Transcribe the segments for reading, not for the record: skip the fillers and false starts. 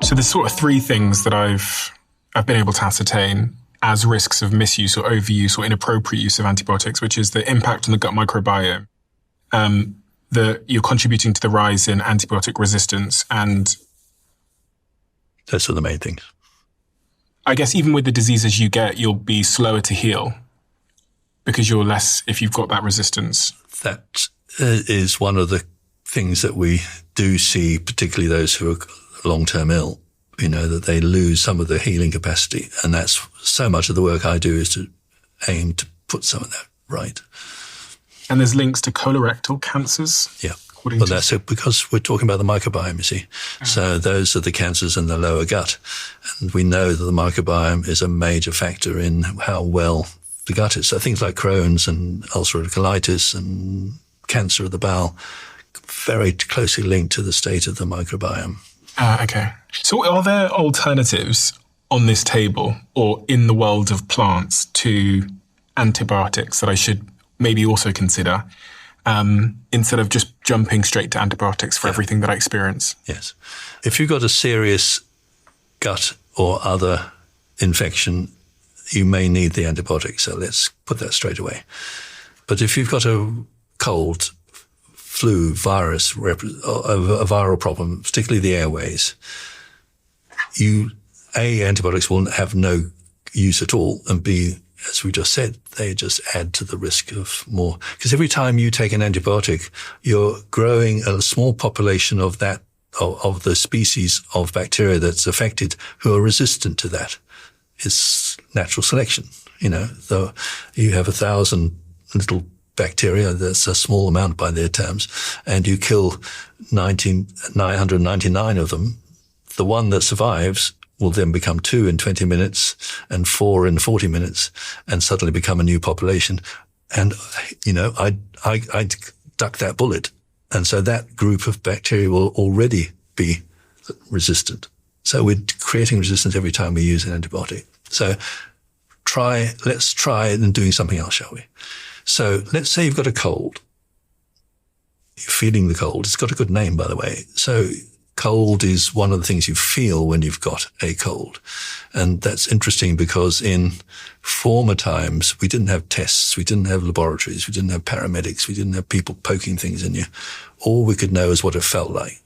So there's sort of three things that I've been able to ascertain as risks of misuse or overuse or inappropriate use of antibiotics, which is the impact on the gut microbiome, that you're contributing to the rise in antibiotic resistance, and those are the main things. I guess even with the diseases you get, you'll be slower to heal because you're less, if you've got that resistance. That is one of the things that we do see, particularly those who are long-term ill, that they lose some of their healing capacity. And that's so much of the work I do is to aim to put some of that right. And there's links to colorectal cancers? Yeah. Well, that's it, because we're talking about the microbiome, you see. So those are the cancers in the lower gut. And we know that the microbiome is a major factor in how well the gut is. So things like Crohn's and ulcerative colitis and cancer of the bowel, very closely linked to the state of the microbiome. Okay. So are there alternatives on this table or in the world of plants to antibiotics that I should maybe also consider? Instead of just jumping straight to antibiotics for everything that I experience. Yes. If you've got a serious gut or other infection, you may need the antibiotic. So let's put that straight away. But if you've got a cold, flu, virus, a viral problem, particularly the airways, antibiotics will have no use at all, and B, as we just said, they just add to the risk of more. Because every time you take an antibiotic, you're growing a small population of the species of bacteria that's affected who are resistant to that. It's natural selection. Though you have 1,000 little bacteria, that's a small amount by their terms, and you kill 999 of them, the one that survives will then become 2 in 20 minutes and 4 in 40 minutes and suddenly become a new population. And, I duck that bullet. And so that group of bacteria will already be resistant. So we're creating resistance every time we use an antibiotic. So let's try and doing something else, shall we? So let's say you've got a cold. You're feeling the cold. It's got a good name, by the way. So cold is one of the things you feel when you've got a cold. And that's interesting because in former times, we didn't have tests, we didn't have laboratories, we didn't have paramedics, we didn't have people poking things in you. All we could know is what it felt like.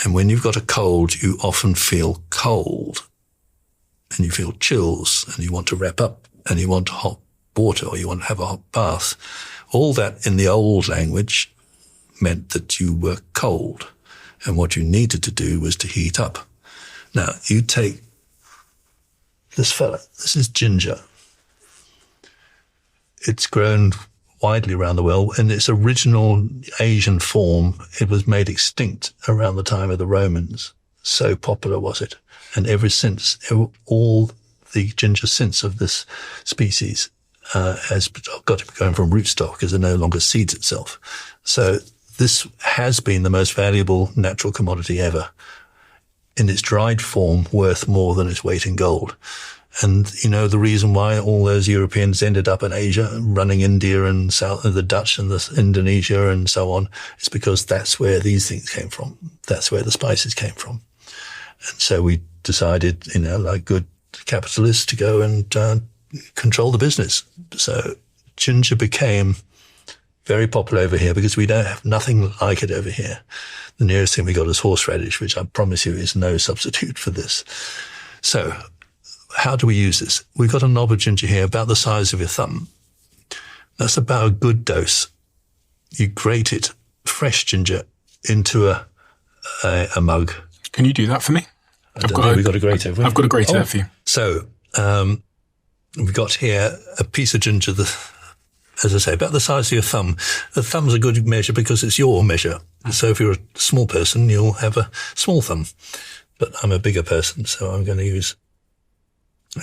And when you've got a cold, you often feel cold and you feel chills and you want to wrap up and you want hot water or you want to have a hot bath. All that in the old language meant that you were cold. And what you needed to do was to heat up. Now, you take this fella. This is ginger. It's grown widely around the world. In its original Asian form, it was made extinct around the time of the Romans. So popular was it. And ever since, all the ginger since of this species has got to be going from rootstock because it no longer seeds itself. So this has been the most valuable natural commodity ever. In its dried form, worth more than its weight in gold. And, the reason why all those Europeans ended up in Asia, running India and the Dutch and Indonesia and so on, is because that's where these things came from. That's where the spices came from. And so we decided, like good capitalists, to go and control the business. So ginger became very popular over here because we don't have nothing like it over here. The nearest thing we got is horseradish, which I promise you is no substitute for this. So how do we use this? We've got a knob of ginger here about the size of your thumb. That's about a good dose. You grate it, fresh ginger, into a mug. Can you do that for me? We've got a grater. I've got a grater there for you. So we've got here a piece of ginger as I say, about the size of your thumb. The thumb's a good measure because it's your measure. So if you're a small person, you'll have a small thumb. But I'm a bigger person, so I'm going to use...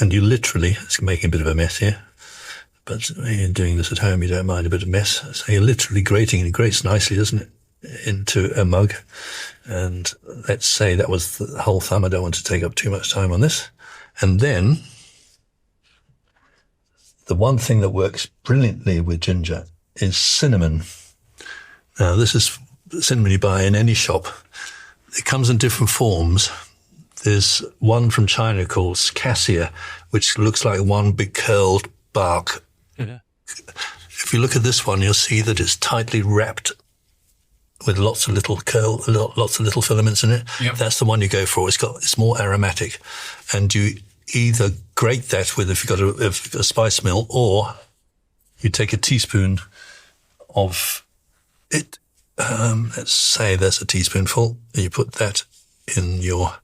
And you literally... It's making a bit of a mess here. But when you're doing this at home, you don't mind a bit of mess. So you're literally grating, and it grates nicely, doesn't it, into a mug. And let's say that was the whole thumb. I don't want to take up too much time on this. And then... the one thing that works brilliantly with ginger is cinnamon. Now, this is cinnamon you buy in any shop, it comes in different forms. There's one from China called cassia, which looks like one big curled bark. Yeah. If you look at this one, you'll see that it's tightly wrapped with lots of little filaments in it. Yep. That's the one you go for. It's more aromatic, and you either grate that with if you've got a spice mill, or you take a teaspoon of it. Let's say there's a teaspoonful, and you put that in your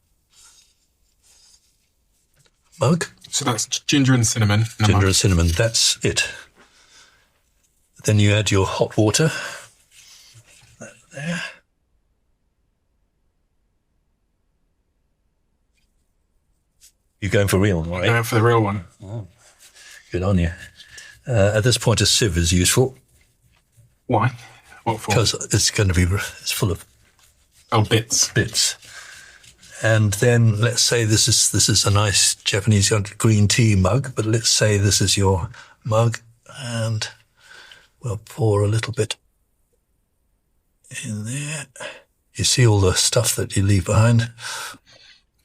mug. So that's ginger and cinnamon. Ginger and cinnamon, that's it. Then you add your hot water. There. You're going for real, right? Going for the real one. Oh, good on you. At this point, a sieve is useful. Why? What for? Because it's full of bits. And then let's say this is a nice Japanese green tea mug, but let's say this is your mug, and we'll pour a little bit in there. You see all the stuff that you leave behind?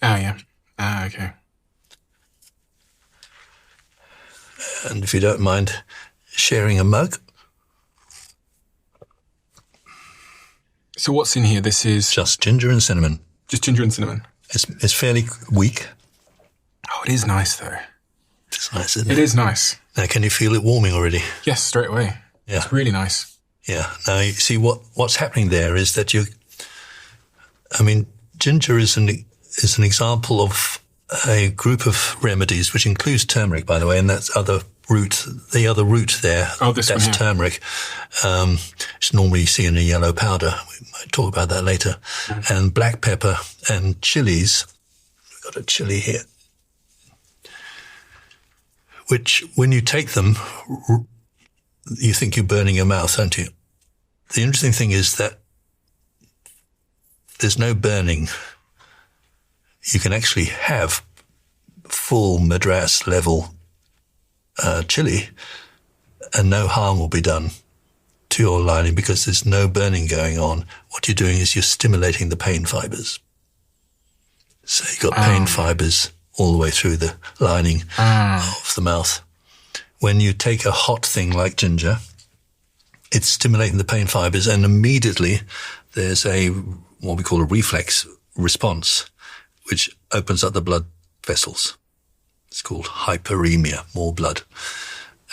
Oh, yeah. Ah, okay. And if you don't mind sharing a mug. So what's in here? This is just ginger and cinnamon. Just ginger and cinnamon. It's fairly weak. Oh, it is nice though. It's nice, isn't it? It is nice. Now, can you feel it warming already? Yes, straight away. Yeah. It's really nice. Yeah. Now, you see what's happening there is that ginger is an example of a group of remedies, which includes turmeric, by the way, and that's the other root there. Oh, this that's one here. turmeric. It's normally seen in a yellow powder. We might talk about that later. Mm. And black pepper and chilies. We've got a chili here, which when you take them, you think you're burning your mouth, don't you? The interesting thing is that there's no burning. You can actually have full Madras level chili and no harm will be done to your lining because there's no burning going on. What you're doing is you're stimulating the pain fibers. So you've got pain fibers all the way through the lining of the mouth. When you take a hot thing like ginger, it's stimulating the pain fibers, and immediately there's what we call a reflex response, which opens up the blood vessels. It's called hyperemia, more blood.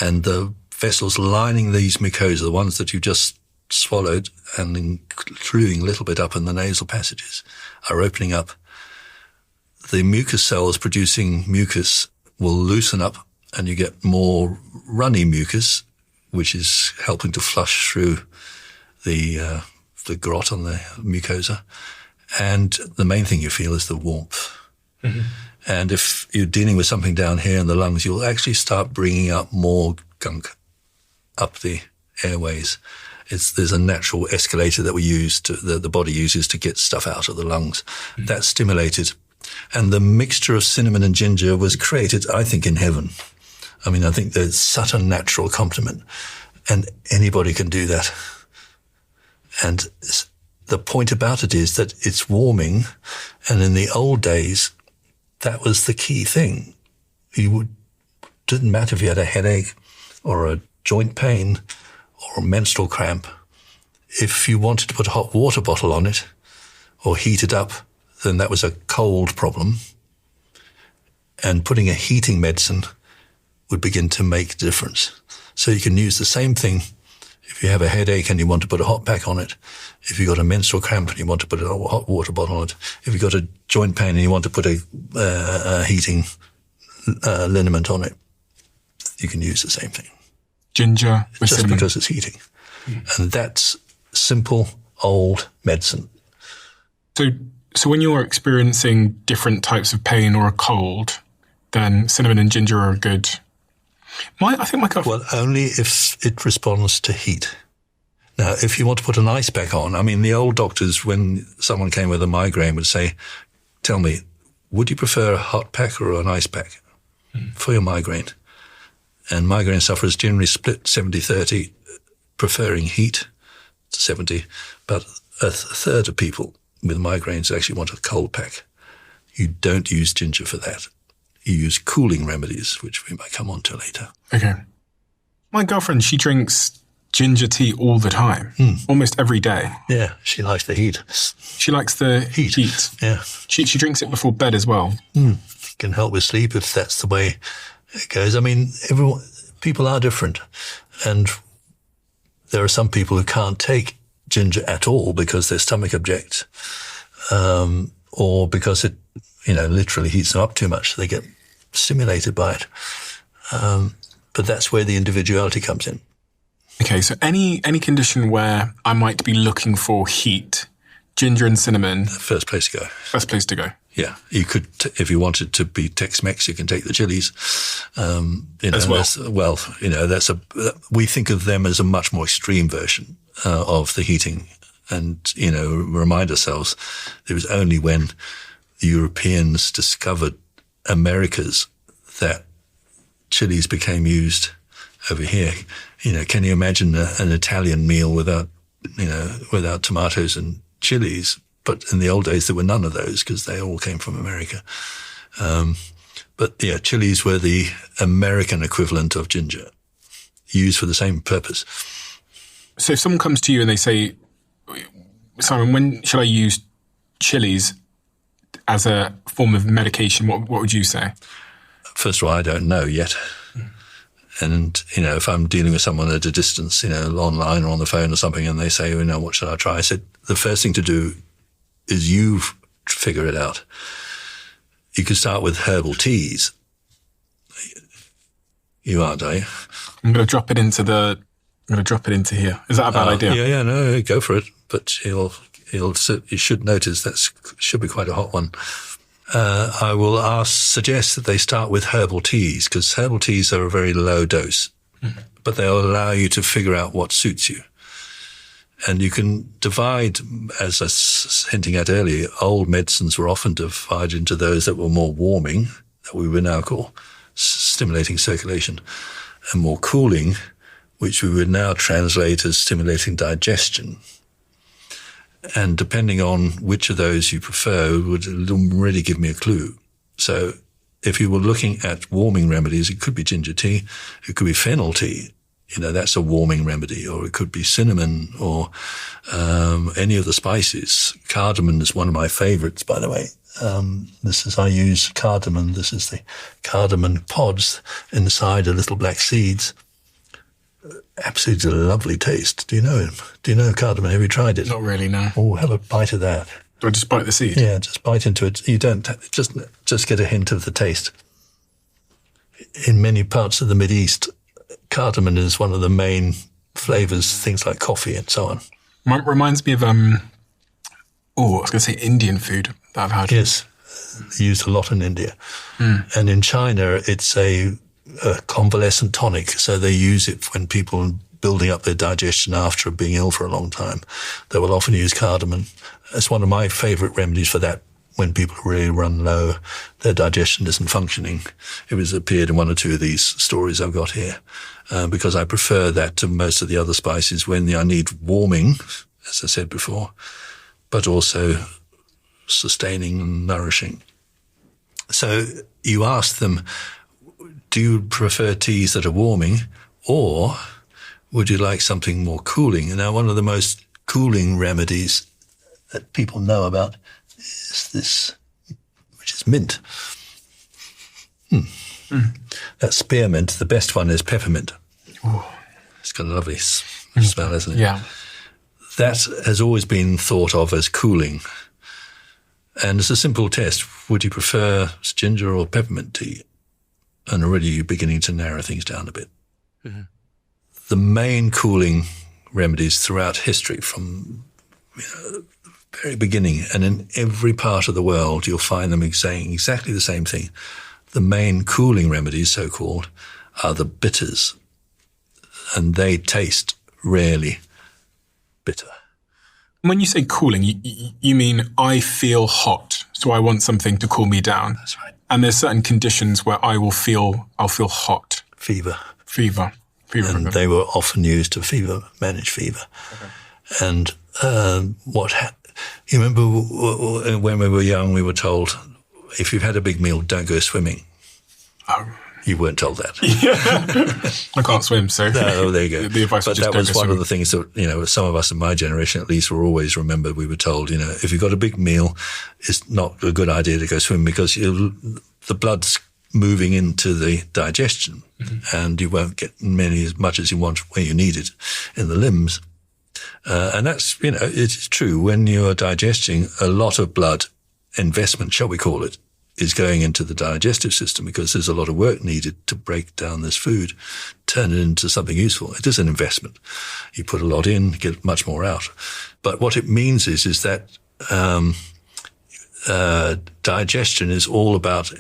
And the vessels lining these mucosa, the ones that you just swallowed and including a little bit up in the nasal passages, are opening up. The mucus cells producing mucus will loosen up and you get more runny mucus, which is helping to flush through the grot on the mucosa. And the main thing you feel is the warmth. Mm-hmm. And if you're dealing with something down here in the lungs, you'll actually start bringing up more gunk up the airways. There's a natural escalator that we use the body uses to get stuff out of the lungs. Mm-hmm. That's stimulated. And the mixture of cinnamon and ginger was created, I think, in heaven. I mean, I think there's such a natural complement, and anybody can do that. And the point about it is that it's warming, and in the old days, that was the key thing. Didn't matter if you had a headache or a joint pain or a menstrual cramp. If you wanted to put a hot water bottle on it or heat it up, then that was a cold problem. And putting a heating medicine would begin to make a difference. So you can use the same thing if you have a headache and you want to put a hot pack on it. If you've got a menstrual cramp and you want to put a hot water bottle on it. If you've got a joint pain and you want to put a heating liniment on it, you can use the same thing. Ginger with just cinnamon. Because it's heating. Mm. And that's simple, old medicine. So when you're experiencing different types of pain or a cold, then cinnamon and ginger are good. Well, only if it responds to heat. Now, if you want to put an ice pack on, I mean, the old doctors, when someone came with a migraine, would say, tell me, would you prefer a hot pack or an ice pack for your migraine? And migraine sufferers generally split 70-30, preferring heat to 70, but a third of people with migraines actually want a cold pack. You don't use ginger for that. You use cooling remedies, which we might come on to later. Okay. My girlfriend, she drinks ginger tea all the time, almost every day. Yeah, she likes the heat. She likes the heat. Yeah. She drinks it before bed as well. Can help with sleep if that's the way it goes. I mean, people are different. And there are some people who can't take ginger at all because their stomach objects, or because it, literally heats them up too much. So they get stimulated by it. But that's where the individuality comes in. Okay, so any condition where I might be looking for heat, ginger and cinnamon. First place to go. First place to go. Yeah, you could, if you wanted to be Tex-Mex, you can take the chilies. As well. We think of them as a much more extreme version of the heating. And, remind ourselves, it was only when the Europeans discovered Americas that chilies became used over here. Can you imagine an Italian meal without tomatoes and chilies? But in the old days, there were none of those because they all came from America. But chilies were the American equivalent of ginger, used for the same purpose. So if someone comes to you and they say, Simon, when should I use chilies as a form of medication? What would you say? First of all, I don't know yet. And, if I'm dealing with someone at a distance, online or on the phone or something, and they say, what should I try? I said, the first thing to do is you figure it out. You could start with herbal teas. You aren't, are you? I'm going to drop it into here. Is that a bad idea? Yeah, no, go for it. But you should notice that should be quite a hot one. I will suggest that they start with herbal teas, because herbal teas are a very low dose, but they'll allow you to figure out what suits you. And you can divide, as I was hinting at earlier, old medicines were often divided into those that were more warming, that we would now call stimulating circulation, and more cooling, which we would now translate as stimulating digestion. And depending on which of those you prefer would really give me a clue. So if you were looking at warming remedies, it could be ginger tea, it could be fennel tea. That's a warming remedy, or it could be cinnamon, or any of the spices. Cardamom is one of my favorites, by the way. I use cardamom. This is the cardamom pods. Inside are little black seeds. Absolutely lovely taste. Do you know him? Do you know cardamom? Have you tried it? Not really, no. Oh, have a bite of that. Do I just bite the seed? Yeah, just bite into it. You don't, just get a hint of the taste. In many parts of the Mideast, cardamom is one of the main flavors, things like coffee and so on. Reminds me of, I was going to say Indian food that I've had. Yes, used a lot in India. And in China, it's a convalescent tonic. So they use it when people are building up their digestion after being ill for a long time. They will often use cardamom. It's one of my favorite remedies for that. When people really run low, their digestion isn't functioning. It was appeared in one or two of these stories I've got here, because I prefer that to most of the other spices when I need warming, as I said before, but also sustaining and nourishing. So you ask them, do you prefer teas that are warming, or would you like something more cooling? And now one of the most cooling remedies that people know about is this, which is mint. That's spearmint. The best one is peppermint. Ooh. It's got a lovely smell, hasn't it? Yeah. That has always been thought of as cooling. And it's a simple test. Would you prefer ginger or peppermint tea? And already you're beginning to narrow things down a bit. The main cooling remedies throughout history, from very beginning, and in every part of the world, you'll find them saying exactly the same thing. The main cooling remedies, so-called, are the bitters, and they taste really bitter. When you say cooling, you mean I feel hot, so I want something to cool me down. That's right. And there's certain conditions where I'll feel hot. Fever. And they were often used to manage fever. Okay. And You remember when we were young, we were told, if you've had a big meal, don't go swimming. Oh. You weren't told that. I can't swim, so no, there you go. The advice but that was one of the things that, some of us in my generation at least were always remembered. We were told, if you've got a big meal, it's not a good idea to go swim because the blood's moving into the digestion and you won't get as much as you want where you need it in the limbs. And that's, it's true. When you're digesting, a lot of blood investment, shall we call it, is going into the digestive system because there's a lot of work needed to break down this food, turn it into something useful. It is an investment. You put a lot in, get much more out. But what it means is that digestion is all about,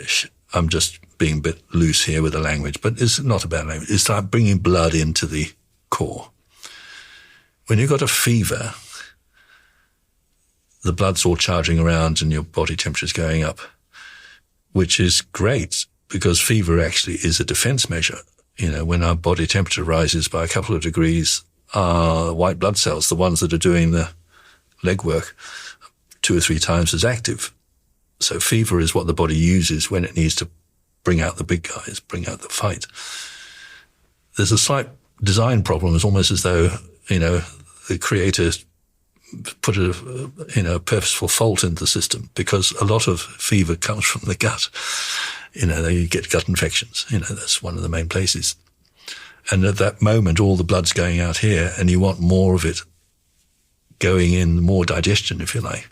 I'm just being a bit loose here with the language, but it's not about language. It's like bringing blood into the core. When you've got a fever, the blood's all charging around and your body temperature's going up, which is great because fever actually is a defense measure. When our body temperature rises by a couple of degrees, our white blood cells, the ones that are doing the legwork, 2 or 3 times as active. So fever is what the body uses when it needs to bring out the big guys, bring out the fight. There's a slight design problem. It's almost as though, the creator put a purposeful fault in the system because a lot of fever comes from the gut. You get gut infections. That's one of the main places. And at that moment, all the blood's going out here and you want more of it going in, more digestion, if you like.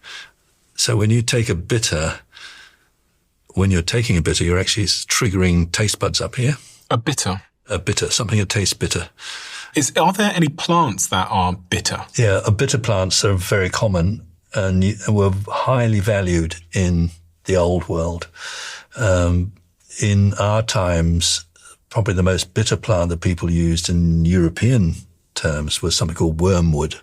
So when you take you're taking a bitter, you're actually triggering taste buds up here. A bitter? A bitter, something that tastes bitter. Are there any plants that are bitter? Yeah, bitter plants are very common and were highly valued in the old world. In our times, probably the most bitter plant that people used in European terms was something called wormwood.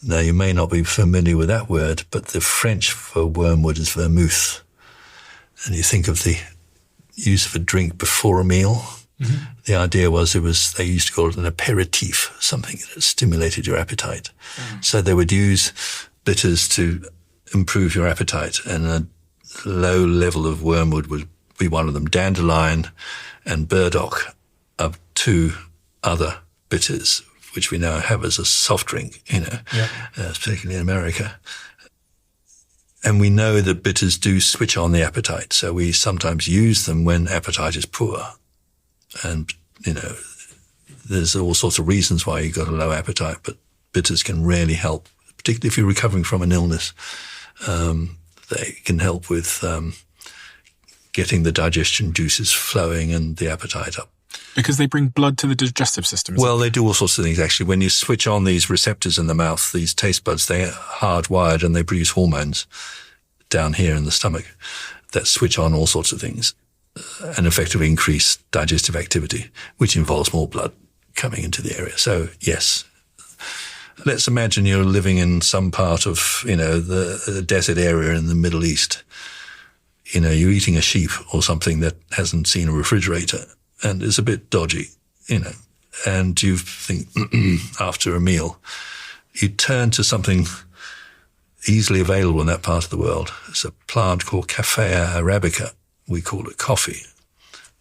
Now, you may not be familiar with that word, but the French for wormwood is vermouth. And you think of the use of a drink before a meal. Mm-hmm. The idea was they used to call it an aperitif, something that stimulated your appetite. Mm. So they would use bitters to improve your appetite, and a low level of wormwood would be one of them. Dandelion and burdock are 2 other bitters, which we now have as a soft drink, particularly in America. And we know that bitters do switch on the appetite, so we sometimes use them when appetite is poor. And, there's all sorts of reasons why you've got a low appetite, but bitters can really help, particularly if you're recovering from an illness. They can help with getting the digestion juices flowing and the appetite up. Because they bring blood to the digestive system. Well, they do all sorts of things, actually. When you switch on these receptors in the mouth, these taste buds, they're hardwired and they produce hormones down here in the stomach that switch on all sorts of things and effectively increase digestive activity, which involves more blood coming into the area. So, yes. Let's imagine you're living in some part of, the desert area in the Middle East. You're eating a sheep or something that hasn't seen a refrigerator and is a bit dodgy, and you think after a meal, you turn to something easily available in that part of the world. It's a plant called Caffea arabica. We call it coffee.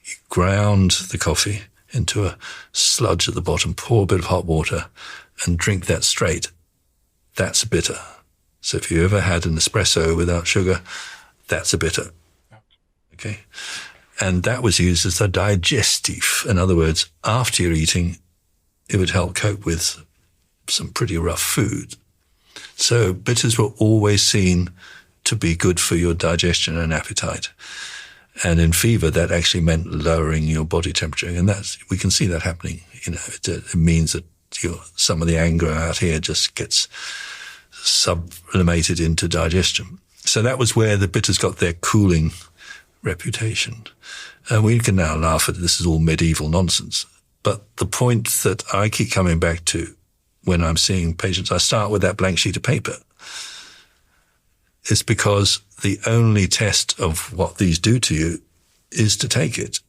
You ground the coffee into a sludge at the bottom, pour a bit of hot water and drink that straight. That's a bitter. So if you ever had an espresso without sugar, that's a bitter. Okay. And that was used as a digestive. In other words, after you're eating, it would help cope with some pretty rough food. So bitters were always seen to be good for your digestion and appetite. And in fever, that actually meant lowering your body temperature. And we can see that happening. It means that some of the anger out here just gets sublimated into digestion. So that was where the bitters got their cooling reputation. And we can now laugh at this is all medieval nonsense. But the point that I keep coming back to when I'm seeing patients, I start with that blank sheet of paper. It's because the only test of what these do to you is to take it.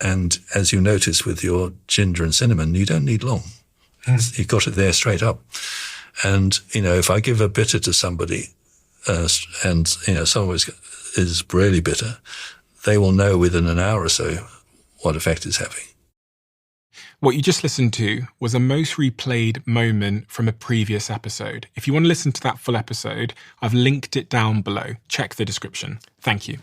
And as you notice with your ginger and cinnamon, you don't need long. You've got it there straight up. And, if I give a bitter to somebody, and, someone is really bitter, they will know within an hour or so what effect it's having. What you just listened to was a most replayed moment from a previous episode. If you want to listen to that full episode, I've linked it down below. Check the description. Thank you.